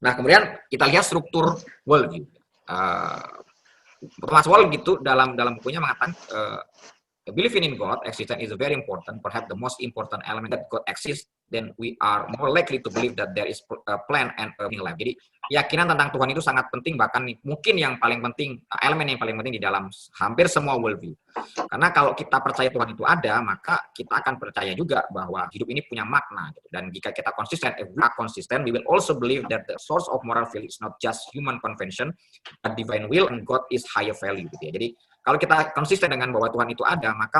Nah, kemudian kita lihat struktur worldview. Uh, Thomas Wall gitu dalam bukunya mengatakan believing in God existence is very important, perhaps the most important element that God exists, then we are more likely to believe that there is a plan and a meaning life. Jadi keyakinan tentang Tuhan itu sangat penting, bahkan mungkin yang paling penting, elemen yang paling penting di dalam hampir semua worldview. Karena kalau kita percaya Tuhan itu ada, maka kita akan percaya juga bahwa hidup ini punya makna. Gitu. Dan jika kita konsisten, if we are consistent, we will also believe that the source of moral value is not just human convention, but divine will and God is higher value. Gitu ya. Jadi kalau kita konsisten dengan bahwa Tuhan itu ada, maka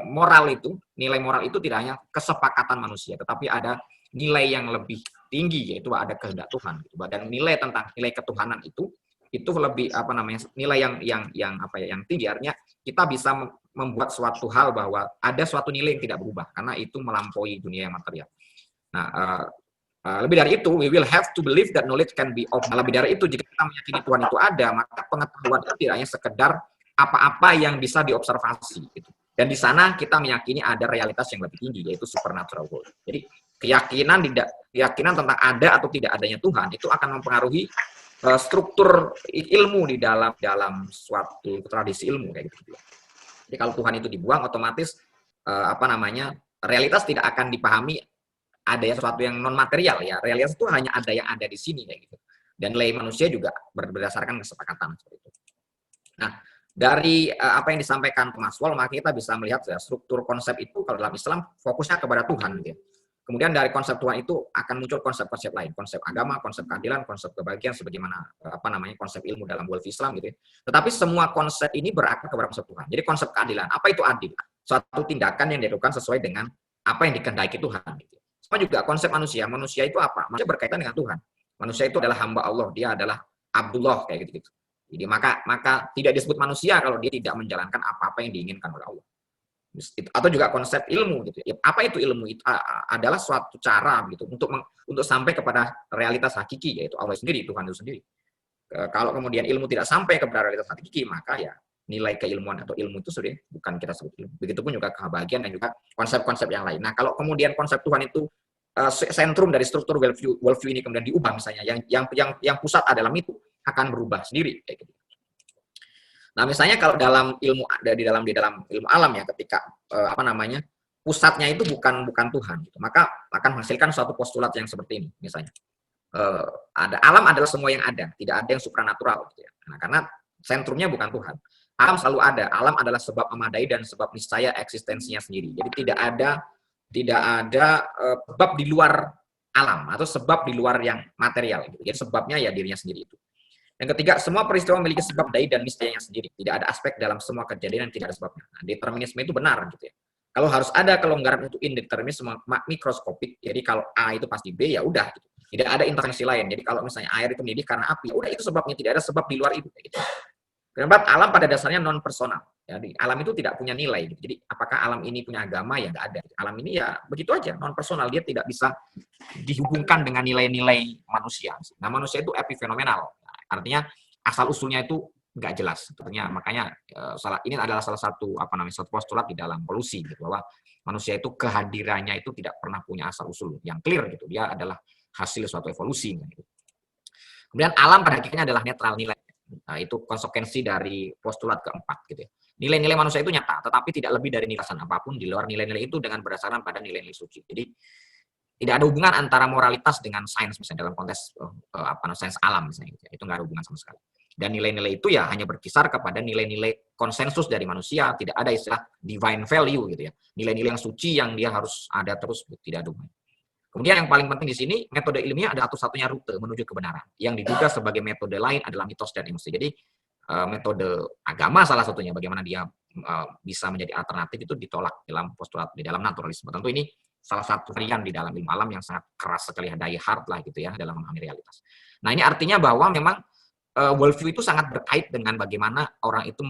moral itu, nilai moral itu tidak hanya kesepakatan manusia, tetapi ada nilai yang lebih tinggi, yaitu ada kehendak Tuhan. Dan nilai tentang nilai ketuhanan itu lebih nilai yang tinggi. Artinya kita bisa membuat suatu hal bahwa ada suatu nilai yang tidak berubah, karena itu melampaui dunia yang material. Nah, lebih dari itu, we will have to believe that knowledge can be of. Lebih dari itu, jika kita meyakini Tuhan itu ada, maka pengetahuan itu tidak hanya sekedar apa-apa yang bisa diobservasi gitu. Dan di sana kita meyakini ada realitas yang lebih tinggi, yaitu supernatural world. Jadi keyakinan tentang ada atau tidak adanya Tuhan itu akan mempengaruhi struktur ilmu di dalam suatu tradisi ilmu kayak gitu. Jadi kalau Tuhan itu dibuang, otomatis realitas tidak akan dipahami adanya sesuatu yang non material ya. Realitas itu hanya ada yang ada di sini kayak gitu. Dan nilai manusia juga berdasarkan kesepakatan seperti itu. Nah, dari apa yang disampaikan Thomas Wall, maka kita bisa melihat ya, struktur konsep itu kalau dalam Islam fokusnya kepada Tuhan. Gitu. Kemudian dari konsep Tuhan itu akan muncul konsep-konsep lain, konsep agama, konsep keadilan, konsep kebahagiaan, sebagaimana konsep ilmu dalam worldview Islam gitu. Ya. Tetapi semua konsep ini berakar kepada konsep Tuhan. Jadi konsep keadilan, apa itu adil? Suatu tindakan yang dilakukan sesuai dengan apa yang dikehendaki Tuhan. Gitu. Sama juga konsep manusia. Manusia itu apa? Manusia berkaitan dengan Tuhan. Manusia itu adalah hamba Allah, dia adalah Abdullah kayak gitu. Jadi maka tidak disebut manusia kalau dia tidak menjalankan apa-apa yang diinginkan oleh Allah. Atau juga konsep ilmu gitu. Apa itu ilmu? Itu adalah suatu cara gitu untuk sampai kepada realitas hakiki, yaitu Allah sendiri, Tuhan itu sendiri. Kalau kemudian ilmu tidak sampai kepada realitas hakiki, maka ya nilai keilmuan atau ilmu itu sudah bukan kita sebut ilmu. Begitupun juga kebahagiaan dan juga konsep-konsep yang lain. Nah, kalau kemudian konsep Tuhan itu sentrum dari struktur worldview ini kemudian diubah misalnya, yang pusat adalah itu akan berubah sendiri kayak gitu. Nah, misalnya kalau dalam ilmu di dalam ilmu alam ya, ketika pusatnya itu bukan Tuhan gitu, maka akan menghasilkan suatu postulat yang seperti ini misalnya. Alam adalah semua yang ada, tidak ada yang supranatural gitu ya. Nah, karena sentrumnya bukan Tuhan. Alam selalu ada, alam adalah sebab memadai dan sebab niscaya eksistensinya sendiri. Jadi tidak ada sebab di luar alam atau sebab di luar yang material gitu. Jadi sebabnya ya dirinya sendiri itu. Yang ketiga, semua peristiwa memiliki sebab dai dan niscayanya sendiri. Tidak ada aspek dalam semua kejadian yang tidak ada sebabnya. Nah, determinisme itu benar gitu ya. Kalau harus ada kelonggaran untuk indeterminisme mikroskopik, jadi kalau A itu pasti B ya udah gitu. Tidak ada intervensi lain. Jadi kalau misalnya air itu mendidih karena api, ya udah itu sebabnya, tidak ada sebab di luar itu gitu. Kenapa? Alam pada dasarnya non personal. Jadi alam itu tidak punya nilai. Gitu. Jadi apakah alam ini punya agama? Ya nggak ada. Alam ini ya begitu aja, non personal. Dia tidak bisa dihubungkan dengan nilai-nilai manusia. Nah, manusia itu epifenomenal. Artinya asal usulnya itu nggak jelas. Makanya ini adalah salah satu satu postulat di dalam evolusi gitu, bahwa manusia itu kehadirannya itu tidak pernah punya asal usul yang clear gitu. Dia adalah hasil suatu evolusi gitu. Kemudian alam pada hakikatnya adalah netral nilai. Nah, itu konsekuensi dari postulat keempat gitu ya. Nilai-nilai manusia itu nyata, tetapi tidak lebih dari nilai apapun di luar nilai-nilai itu dengan berdasarkan pada nilai-nilai suci. Jadi tidak ada hubungan antara moralitas dengan sains misalnya dalam konteks sains alam misalnya gitu. Itu nggak ada hubungan sama sekali. Dan nilai-nilai itu ya hanya berkisar kepada nilai-nilai konsensus dari manusia, tidak ada istilah divine value gitu ya. Nilai-nilai yang suci yang dia harus ada terus, tidak ada hubungan. Kemudian yang paling penting di sini, metode ilmiah ada satu-satunya rute menuju kebenaran. Yang diduga sebagai metode lain adalah mitos dan emosi. Jadi metode agama salah satunya, bagaimana dia bisa menjadi alternatif itu ditolak dalam postulat di dalam naturalisme. Tentu ini salah satu varian di dalam ilmu alam yang sangat keras sekali, die hard lah gitu ya dalam memahami realitas. Nah, ini artinya bahwa memang worldview itu sangat berkait dengan bagaimana orang itu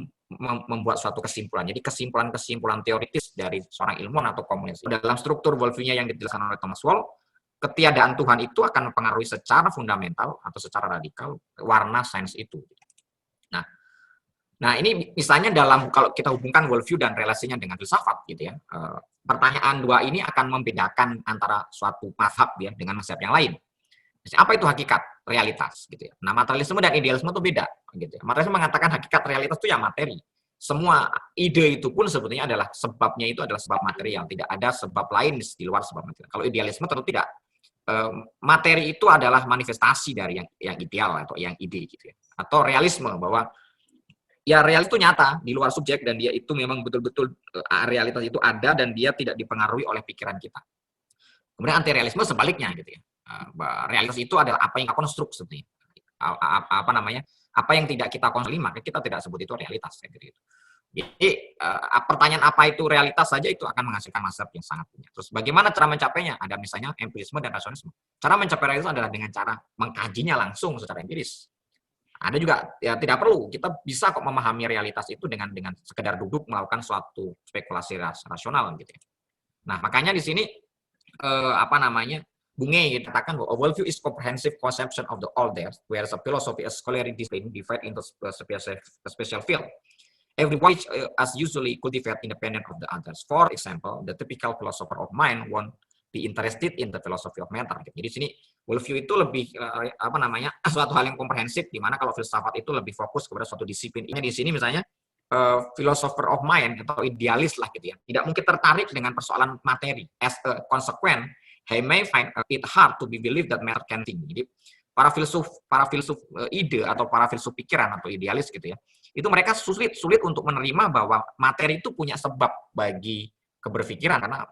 membuat suatu kesimpulan. Jadi kesimpulan-kesimpulan teoritis dari seorang ilmuwan atau komunis. Dalam struktur worldview-nya yang dijelaskan oleh Thomas Wall, ketiadaan Tuhan itu akan mempengaruhi secara fundamental atau secara radikal warna sains itu. Nah, ini misalnya kalau kita hubungkan worldview dan relasinya dengan filsafat gitu ya. Pertanyaan dua ini akan membedakan antara suatu mazhab ya dengan mazhab yang lain. Apa itu hakikat? realitas gitu ya. Nah, materialisme dan idealisme itu beda gitu ya. Materialisme mengatakan hakikat realitas itu ya materi. Semua ide itu pun sebetulnya adalah sebabnya itu adalah sebab material, tidak ada sebab lain di luar sebab material. Kalau idealisme tentu tidak. Materi itu adalah manifestasi dari yang ideal atau yang ide gitu ya. Atau realisme bahwa ya realitas itu nyata di luar subjek dan dia itu memang betul-betul realitas itu ada dan dia tidak dipengaruhi oleh pikiran kita. Kemudian anti realisme sebaliknya gitu ya. Realitas itu adalah apa yang kita konstruk sebetulnya. Apa namanya? Apa yang tidak kita konstruk, maka kita tidak sebut itu realitas gitu. Jadi pertanyaan apa itu realitas saja itu akan menghasilkan mazhab yang sangat punya. Terus bagaimana cara mencapainya? Ada misalnya empirisme dan rasionalisme. Cara mencapai realitas adalah dengan cara mengkajinya langsung secara empiris. Ada juga ya tidak perlu, kita bisa kok memahami realitas itu dengan sekedar duduk melakukan suatu spekulasi rasional gitu ya. Nah, makanya di sini apa namanya? Bunge katakan bahwa a worldview is comprehensive conception of the all there, whereas a philosophy is scholarly discipline divided into a special field. Every one as usually cultivate independent of the others. For example, the typical philosopher of mind won't be interested in the philosophy of matter. Jadi sini worldview itu lebih apa namanya suatu hal yang komprehensif, di mana kalau filsafat itu lebih fokus kepada suatu disiplin. Ini di sini misalnya philosopher of mind atau idealis lah gitu ya, tidak mungkin tertarik dengan persoalan materi. As a consequence, he may find it hard to be believed that matter can think. Jadi para filsuf ide atau para filsuf pikiran atau idealis gitu ya, itu mereka sulit untuk menerima bahwa materi itu punya sebab bagi keberpikiran karena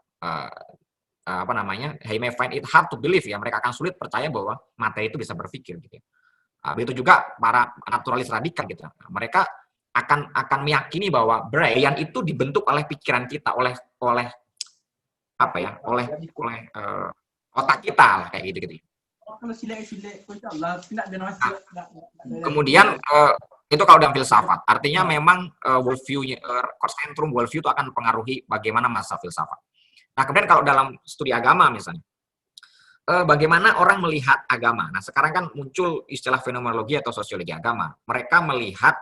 apa namanya, he may find it hard to believe ya, mereka akan sulit percaya bahwa materi itu bisa berpikir gitu ya. Begitu juga para naturalis radikal gitu. Mereka akan meyakini bahwa brain itu dibentuk oleh pikiran kita, oleh apa ya, oleh otak kita lah kayak gitu. Kemudian itu kalau dalam filsafat, artinya memang worldview-nya, sentrum worldview itu akan mempengaruhi bagaimana masa filsafat. Nah, kemudian kalau dalam studi agama misalnya, bagaimana orang melihat agama. Nah, sekarang kan muncul istilah fenomenologi atau sosiologi agama. Mereka melihat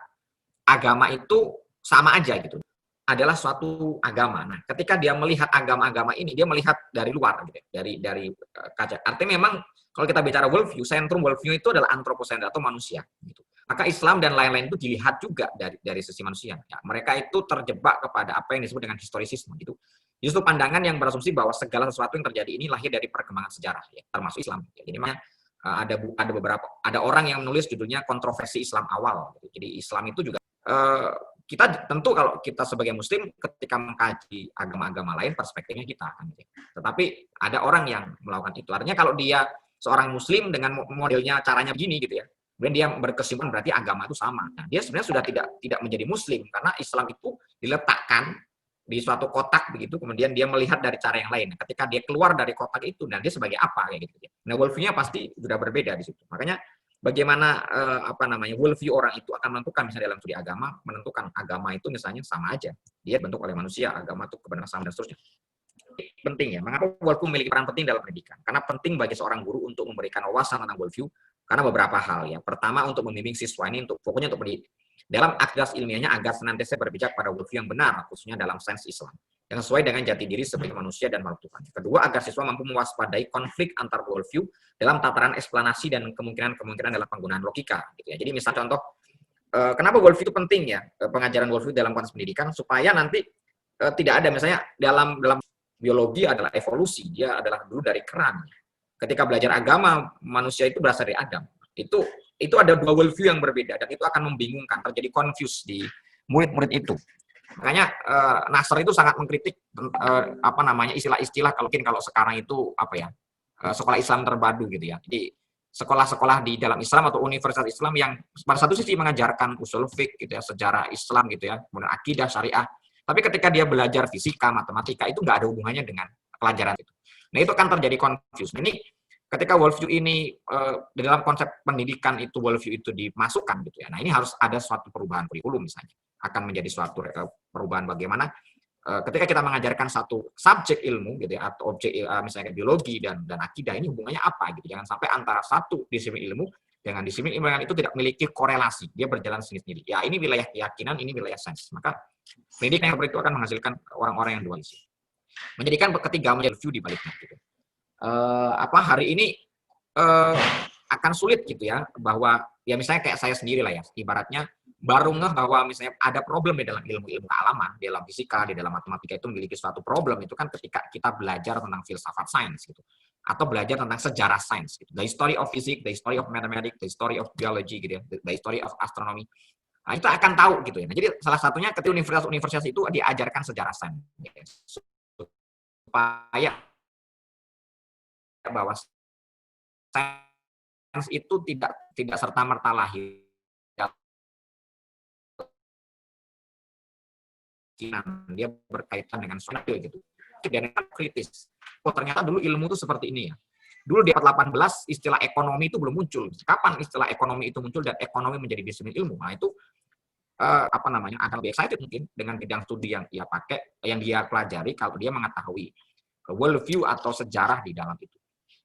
agama itu sama aja gitu, adalah suatu agama. Nah, ketika dia melihat agama-agama ini, dia melihat dari luar gitu, dari kaca. Artinya memang kalau kita bicara worldview, sentrum worldview itu adalah antroposentris atau manusia gitu. Maka Islam dan lain-lain itu dilihat juga dari sisi manusia. Ya, mereka itu terjebak kepada apa yang disebut dengan historisisme gitu. Justru pandangan yang berasumsi bahwa segala sesuatu yang terjadi ini lahir dari perkembangan sejarah, ya, termasuk Islam. Ya, jadi makanya ada orang yang menulis judulnya kontroversi Islam awal. Gitu. Jadi Islam itu juga kita tentu kalau kita sebagai Muslim ketika mengkaji agama-agama lain perspektifnya kita kan. Gitu. Tetapi ada orang yang melakukan itu. Artinya kalau dia seorang Muslim dengan modelnya caranya begini gitu ya, kemudian dia berkesimpulan berarti agama itu sama. Nah, dia sebenarnya sudah tidak menjadi Muslim karena Islam itu diletakkan di suatu kotak begitu, kemudian dia melihat dari cara yang lain. Ketika dia keluar dari kotak itu, dan dia sebagai apa kayak gitu. Nah, worldview-nya pasti sudah berbeda di situ. Makanya bagaimana apa namanya worldview orang itu akan menentukan misalnya dalam studi agama, menentukan agama itu misalnya sama aja. Dia bentuk oleh manusia, agama itu kebenaran sama dan seterusnya. Penting ya. Mengapa worldview memiliki peran penting dalam pendidikan? Karena penting bagi seorang guru untuk memberikan wawasan tentang worldview karena beberapa hal ya. Pertama untuk membimbing siswa ini fokusnya untuk pendidik. Dalam aktivitas ilmiahnya agar senantiasa berpijak pada worldview yang benar, khususnya dalam sains Islam, yang sesuai dengan jati diri sebagai manusia dan makhluk Tuhan. Kedua, agar siswa mampu mewaspadai konflik antar worldview dalam tataran eksplanasi dan kemungkinan dalam penggunaan logika. Gitu ya. Jadi misal contoh, kenapa worldview itu penting ya, pengajaran worldview dalam konteks pendidikan, supaya nanti tidak ada misalnya dalam biologi adalah evolusi, dia adalah dulu dari kerang. Ketika belajar agama, manusia itu berasal dari Adam. Itu ada dua worldview yang berbeda dan itu akan membingungkan, terjadi confuse di murid-murid itu. Makanya Nasr itu sangat mengkritik apa namanya istilah-istilah kalau sekarang itu apa ya, sekolah Islam terpadu gitu ya. Jadi sekolah-sekolah di dalam Islam atau universitas Islam yang pada satu sisi mengajarkan usul fiqh gitu ya, sejarah Islam gitu ya, kemudian akidah syariah. Tapi ketika dia belajar fisika, matematika itu nggak ada hubungannya dengan pelajaran itu. Nah, itu akan terjadi confuse. Ini ketika worldview ini dalam konsep pendidikan itu worldview itu dimasukkan gitu ya. Nah, ini harus ada suatu perubahan kurikulum misalnya. Akan menjadi suatu perubahan bagaimana ketika kita mengajarkan satu subjek ilmu gitu ya, atau objek misalnya biologi dan akidah, ini hubungannya apa gitu. Jangan sampai antara satu disiplin ilmu dengan disiplin ilmu yang itu tidak memiliki korelasi, dia berjalan sendiri-sendiri. Ya, ini wilayah keyakinan, ini wilayah sains. Maka pendidikan yang seperti itu akan menghasilkan orang-orang yang dualis. Menjadikan ketiga menjadi view di baliknya gitu. Hari ini akan sulit gitu ya, bahwa ya misalnya kayak saya sendiri lah ya, ibaratnya baru ngeh bahwa misalnya ada problem di dalam ilmu-ilmu kealaman, di dalam fisika, di dalam matematika itu memiliki suatu problem itu kan ketika kita belajar tentang filsafat sains gitu, atau belajar tentang sejarah sains gitu. The history of physics, the history of mathematics, the history of biology gitu ya, the history of astronomy. Nah, itu akan tahu gitu ya. Nah, jadi salah satunya ketika universitas-universitas itu diajarkan sejarah sains ya, supaya bahwa sains itu tidak serta merta lahir dia berkaitan dengan sosial gitu. Dan kritis. Oh, ternyata dulu ilmu itu seperti ini ya. Dulu di abad 18 istilah ekonomi itu belum muncul. Kapan istilah ekonomi itu muncul dan ekonomi menjadi disiplin ilmu? Nah, itu apa namanya? Akan lebih excited mungkin dengan bidang studi yang dia pakai, yang dia pelajari kalau dia mengetahui world view atau sejarah di dalam itu.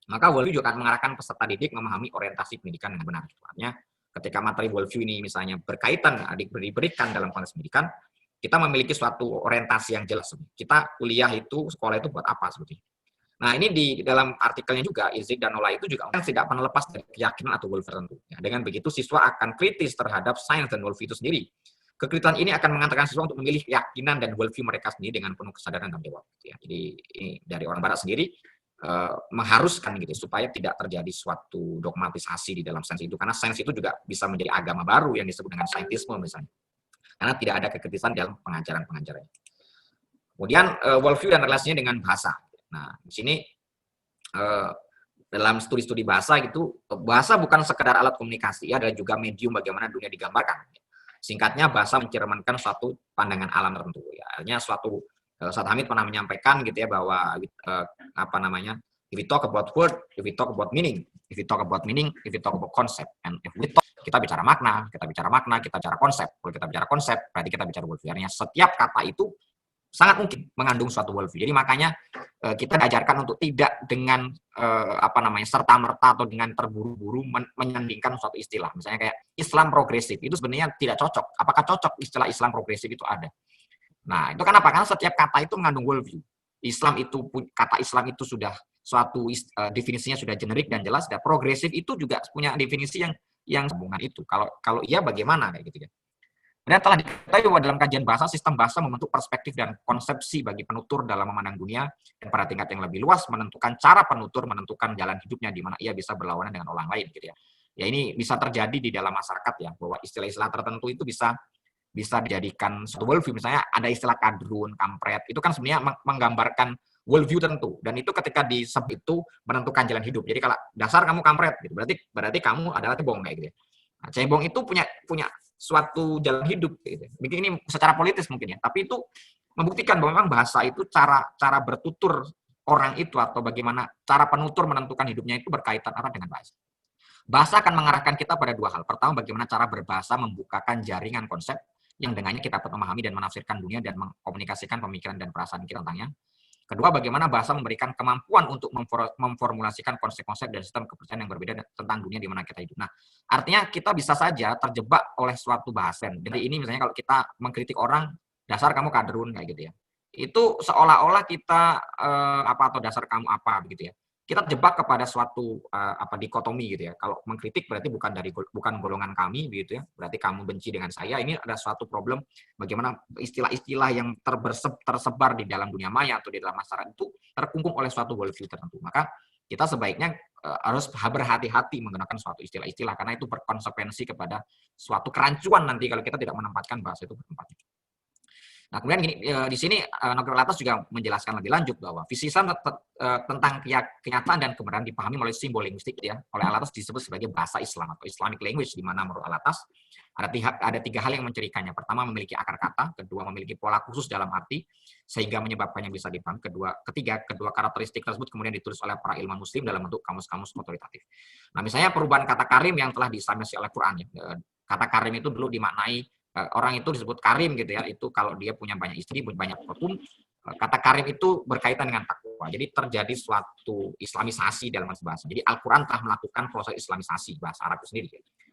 Maka world view juga akan mengarahkan peserta didik memahami orientasi pendidikan dengan benar. Artinya, ketika materi world view ini misalnya berkaitan, diberikan dalam konteks pendidikan, kita memiliki suatu orientasi yang jelas. Kita kuliah itu, sekolah itu buat apa sebetulnya. Nah, ini di dalam artikelnya juga, Izik dan Nola itu juga tidak pernah lepas dari keyakinan atau worldview tertentu. Ya, dengan begitu, siswa akan kritis terhadap sains dan worldview itu sendiri. Kekritisan ini akan mengantarkan siswa untuk memilih keyakinan dan worldview mereka sendiri dengan penuh kesadaran dan jawab. Ya, jadi ini dari orang Barat sendiri mengharuskan gitu supaya tidak terjadi suatu dogmatisasi di dalam sains itu, karena sains itu juga bisa menjadi agama baru yang disebut dengan saintisme misalnya. Karena tidak ada kekritisan dalam pengajaran-pengajarannya. Kemudian worldview dan relasinya dengan bahasa. Nah, di sini dalam studi-studi bahasa gitu, bahasa bukan sekedar alat komunikasi, ya, ada juga medium bagaimana dunia digambarkan. Singkatnya, bahasa mencerminkan suatu pandangan alam tertentu. Ya, artinya suatu Ustaz Hamid pernah menyampaikan gitu ya bahwa apa namanya, if we talk about word, if we talk about meaning, if we talk about meaning, if we talk about concept, and if we talk, kita bicara makna, kita bicara konsep. Kalau kita bicara konsep, berarti kita bicara worldview. Artinya setiap kata itu sangat mungkin mengandung suatu worldview. Jadi makanya kita diajarkan untuk tidak dengan apa namanya serta-merta atau dengan terburu-buru menyandingkan suatu istilah. Misalnya kayak Islam progresif, itu sebenarnya tidak cocok. Apakah cocok istilah Islam progresif itu ada? Nah, itu kan apa? Karena setiap kata itu mengandung worldview. Kata Islam itu sudah suatu definisinya sudah generik dan jelas. Dan progresif itu juga punya definisi yang hubungan itu. Kalau iya bagaimana kayak gitu ya. Dan telah diketahui bahwa dalam kajian bahasa, sistem bahasa membentuk perspektif dan konsepsi bagi penutur dalam memandang dunia, dan pada tingkat yang lebih luas menentukan cara penutur menentukan jalan hidupnya di mana ia bisa berlawanan dengan orang lain gitu ya. Ya, ini bisa terjadi di dalam masyarakat ya, bahwa istilah-istilah tertentu itu bisa dijadikan suatu worldview. Misalnya ada istilah kadrun, kampret, itu kan sebenarnya menggambarkan worldview tertentu, dan itu ketika disebut itu menentukan jalan hidup. Jadi kalau dasar kamu kampret gitu, berarti kamu adalah cebong kayak gitu ya. Nah, cebong itu punya suatu jalan hidup gitu. Mungkin ini secara politis mungkin ya, tapi itu membuktikan bahwa memang bahasa itu cara bertutur orang itu atau bagaimana cara penutur menentukan hidupnya itu berkaitan erat dengan bahasa. Bahasa akan mengarahkan kita pada dua hal. Pertama, bagaimana cara berbahasa membukakan jaringan konsep yang dengannya kita dapat memahami dan menafsirkan dunia dan mengkomunikasikan pemikiran dan perasaan kita tentangnya. Kedua, bagaimana bahasa memberikan kemampuan untuk memformulasikan konsep-konsep dan sistem kepercayaan yang berbeda tentang dunia di mana kita hidup. Nah, artinya kita bisa saja terjebak oleh suatu bahasa. Jadi ini misalnya kalau kita mengkritik orang, dasar kamu kadrun kayak gitu ya. Itu seolah-olah kita atau dasar kamu apa begitu ya. Kita terjebak kepada suatu dikotomi gitu ya. Kalau mengkritik berarti bukan golongan kami gitu ya. Berarti kamu benci dengan saya. Ini ada suatu problem bagaimana istilah-istilah yang tersebar di dalam dunia maya atau di dalam masyarakat itu terkungkung oleh suatu worldview tertentu. Maka kita sebaiknya harus berhati-hati menggunakan suatu istilah-istilah karena itu berkonsekuensi kepada suatu kerancuan nanti kalau kita tidak menempatkan bahasa itu bertempat. Nah, kemudian di sini Nokir Alatas juga menjelaskan lebih lanjut bahwa visi Islam tentang kenyataan dan kebenaran dipahami melalui simbol linguistik ya. Oleh Alatas disebut sebagai bahasa Islam atau Islamic language, di mana menurut Alatas ada tiga hal yang mencirikannya. Pertama, memiliki akar kata. Kedua, memiliki pola khusus dalam arti sehingga menyebabkannya bisa dipahami. Ketiga, kedua karakteristik tersebut kemudian ditulis oleh para ilmuwan muslim dalam bentuk kamus-kamus otoritatif. Nah, misalnya perubahan kata karim yang telah diislamisasi oleh Quran ya. Kata karim itu dulu dimaknai orang itu disebut karim gitu ya, itu kalau dia punya banyak istri, punya banyak kostum. Kata karim itu berkaitan dengan takwa. Jadi terjadi suatu islamisasi dalam bahasa. Jadi Al-Quran telah melakukan proses islamisasi bahasa Arab itu sendiri.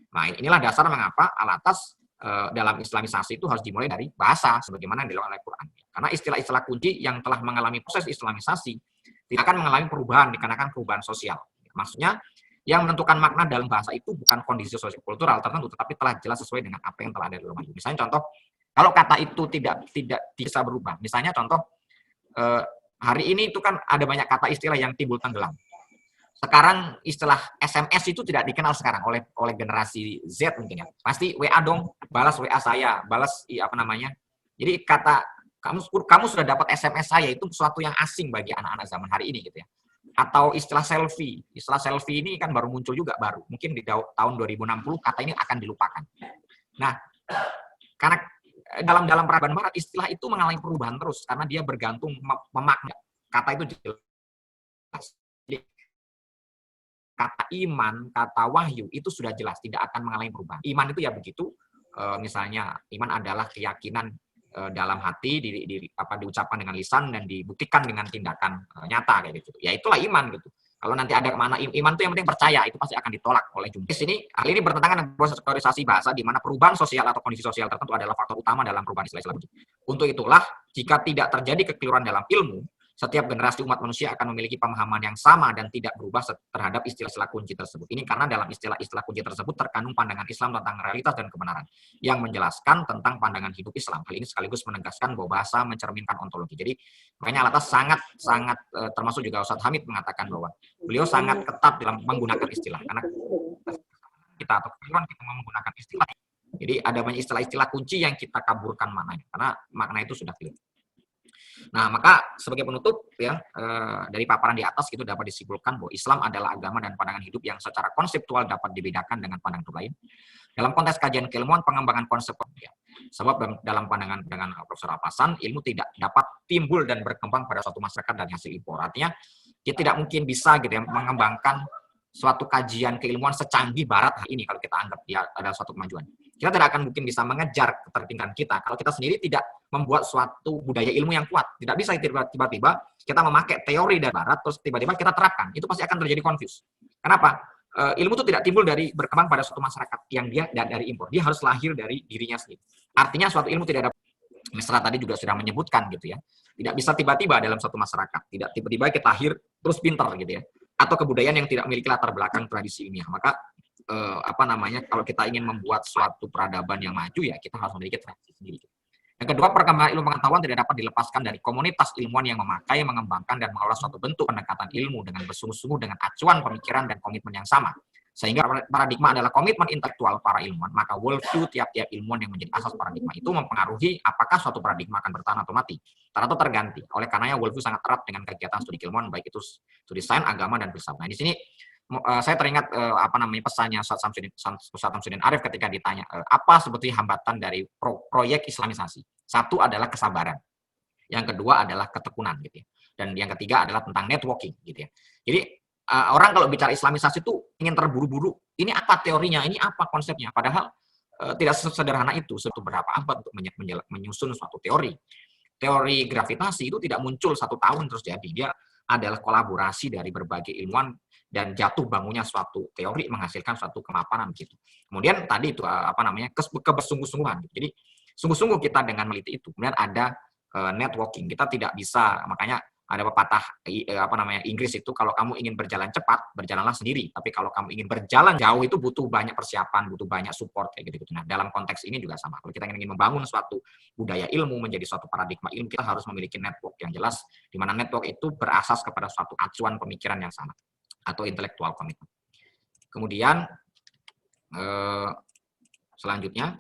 Nah, inilah dasar mengapa Alatas dalam islamisasi itu harus dimulai dari bahasa sebagaimana yang dilakukan oleh Al-Quran. Karena istilah-istilah kunci yang telah mengalami proses islamisasi tidak akan mengalami perubahan dikarenakan perubahan sosial. Maksudnya Yang menentukan makna dalam bahasa itu bukan kondisi sosio-kultural tertentu, tetapi telah jelas sesuai dengan apa yang telah ada di dalam hidup. Misalnya contoh, kalau kata itu tidak bisa berubah. Misalnya contoh, hari ini itu kan ada banyak kata istilah yang timbul tenggelam. Sekarang istilah SMS itu tidak dikenal sekarang oleh generasi Z mungkin ya. Pasti WA dong, balas WA saya, balas apa namanya. Jadi kata kamu sudah dapat SMS saya itu sesuatu yang asing bagi anak-anak zaman hari ini gitu ya. Atau istilah selfie. Istilah selfie ini kan baru muncul juga baru. Mungkin di tahun 2060 kata ini akan dilupakan. Nah, karena dalam peradaban barat istilah itu mengalami perubahan terus karena dia bergantung memakna. Kata itu jelas. Jadi, kata iman, kata wahyu itu sudah jelas tidak akan mengalami perubahan. Iman itu ya begitu. Misalnya iman adalah keyakinan dalam hati diucapkan dengan lisan dan dibuktikan dengan tindakan nyata kayak gitu. Ya itulah iman gitu. Kalau nanti ada kemana iman itu yang penting percaya, itu pasti akan ditolak oleh jumlah. Di sini hal ini bertentangan dengan proses kategorisasi bahasa di mana perubahan sosial atau kondisi sosial tertentu adalah faktor utama dalam perubahan istilah-istilah kunci. Untuk itulah jika tidak terjadi kekeliruan dalam ilmu, setiap generasi umat manusia akan memiliki pemahaman yang sama dan tidak berubah terhadap istilah-istilah kunci tersebut. Ini karena dalam istilah-istilah kunci tersebut terkandung pandangan Islam tentang realitas dan kebenaran yang menjelaskan tentang pandangan hidup Islam. Hal ini sekaligus menegaskan bahwa bahasa mencerminkan ontologi. Jadi makanya Alatas sangat termasuk juga Ustadz Hamid mengatakan bahwa beliau sangat ketat dalam menggunakan istilah karena kita atau kita menggunakan istilah. Jadi ada banyak istilah-istilah kunci yang kita kaburkan maknanya karena makna itu sudah clear. Nah, maka sebagai penutup ya dari paparan di atas itu dapat disimpulkan bahwa Islam adalah agama dan pandangan hidup yang secara konseptual dapat dibedakan dengan pandangan hidup lain. Dalam konteks kajian keilmuan pengembangan konsep ya. Sebab dalam pandangan dengan Profesor Alpasan, ilmu tidak dapat timbul dan berkembang pada suatu masyarakat dari hasil impor. Artinya, dia tidak mungkin bisa gitu ya mengembangkan suatu kajian keilmuan secanggih barat hari ini kalau kita anggap dia ada suatu kemajuan. Kita tidak akan mungkin bisa mengejar ketertinggalan kita kalau kita sendiri tidak membuat suatu budaya ilmu yang kuat. Tidak bisa tiba-tiba kita memakai teori dari barat terus tiba-tiba kita terapkan. Itu pasti akan terjadi confuse. Kenapa? Ilmu itu tidak timbul dari berkembang pada suatu masyarakat yang dia dari impor. Dia harus lahir dari dirinya sendiri. Artinya suatu ilmu tidak ada. Misra tadi juga sudah menyebutkan gitu ya. Tidak bisa tiba-tiba dalam suatu masyarakat. Tidak tiba-tiba kita lahir terus pintar gitu ya. Atau kebudayaan yang tidak memiliki latar belakang tradisi ilmiah. Maka kalau kita ingin membuat suatu peradaban yang maju ya kita harus memiliki tradisi sendiri. Yang kedua, perkembangan ilmu pengetahuan tidak dapat dilepaskan dari komunitas ilmuwan yang memakai, mengembangkan, dan mengelola suatu bentuk pendekatan ilmu dengan bersungguh-sungguh dengan acuan pemikiran dan komitmen yang sama. Sehingga paradigma adalah komitmen intelektual para ilmuwan, maka worldview tiap-tiap ilmuwan yang menjadi asas paradigma itu mempengaruhi apakah suatu paradigma akan bertahan atau mati, atau terganti. Oleh karenanya worldview sangat erat dengan kegiatan studi keilmuan, baik itu studi sains, agama, dan filsafat. Nah, di sini saya teringat pesannya Ustaz Samsudin Arif ketika ditanya apa sebetulnya hambatan dari proyek Islamisasi. Satu adalah kesabaran, yang kedua adalah ketekunan gitu ya, dan yang ketiga adalah tentang networking gitu ya. Jadi orang kalau bicara Islamisasi itu ingin terburu-buru, ini apa teorinya, ini apa konsepnya, padahal tidak sesederhana itu. Sebetulnya berapa abad untuk menyusun suatu teori. Teori gravitasi itu tidak muncul 1 tahun terus jadi, dia adalah kolaborasi dari berbagai ilmuwan dan jatuh bangunnya suatu teori menghasilkan suatu kemapanan gitu. Kemudian tadi itu kebersungguh-sungguhan. Jadi sungguh-sungguh kita dengan meliti itu. Kemudian ada networking. Kita tidak bisa, makanya ada pepatah Inggris itu kalau kamu ingin berjalan cepat, berjalanlah sendiri. Tapi kalau kamu ingin berjalan jauh itu butuh banyak persiapan, butuh banyak support kayak gitu. Nah, dalam konteks ini juga sama. Kalau kita ingin membangun suatu budaya ilmu menjadi suatu paradigma ilmu, kita harus memiliki network yang jelas, di mana network itu berasas kepada suatu acuan pemikiran yang sama atau intelektual komitmen. Kemudian selanjutnya,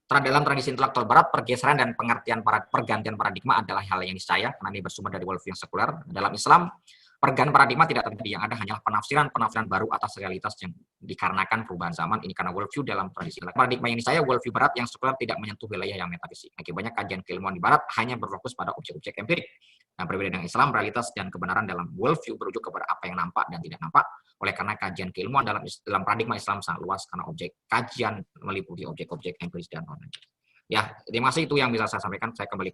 dalam tradisi intelektual barat, pergeseran dan pergantian paradigma adalah hal yang niscaya karena ini bersumber dari worldview yang sekuler. Dalam Islam, pergantian paradigma tidak terjadi, yang ada hanyalah penafsiran baru atas realitas yang dikarenakan perubahan zaman. Ini karena worldview dalam tradisi paradigma yang niscaya, worldview barat yang sekuler tidak menyentuh wilayah yang metafisik. Akibatnya kajian keilmuan di barat hanya berfokus pada objek-objek empirik. Nah, berbeda dengan Islam, realitas dan kebenaran dalam worldview berujuk kepada apa yang nampak dan tidak nampak. Oleh karena kajian keilmuan dalam paradigma Islam sangat luas karena objek kajian meliputi objek-objek empiris dan non-empiris. Ya, terima kasih, itu yang bisa saya sampaikan. Saya kembali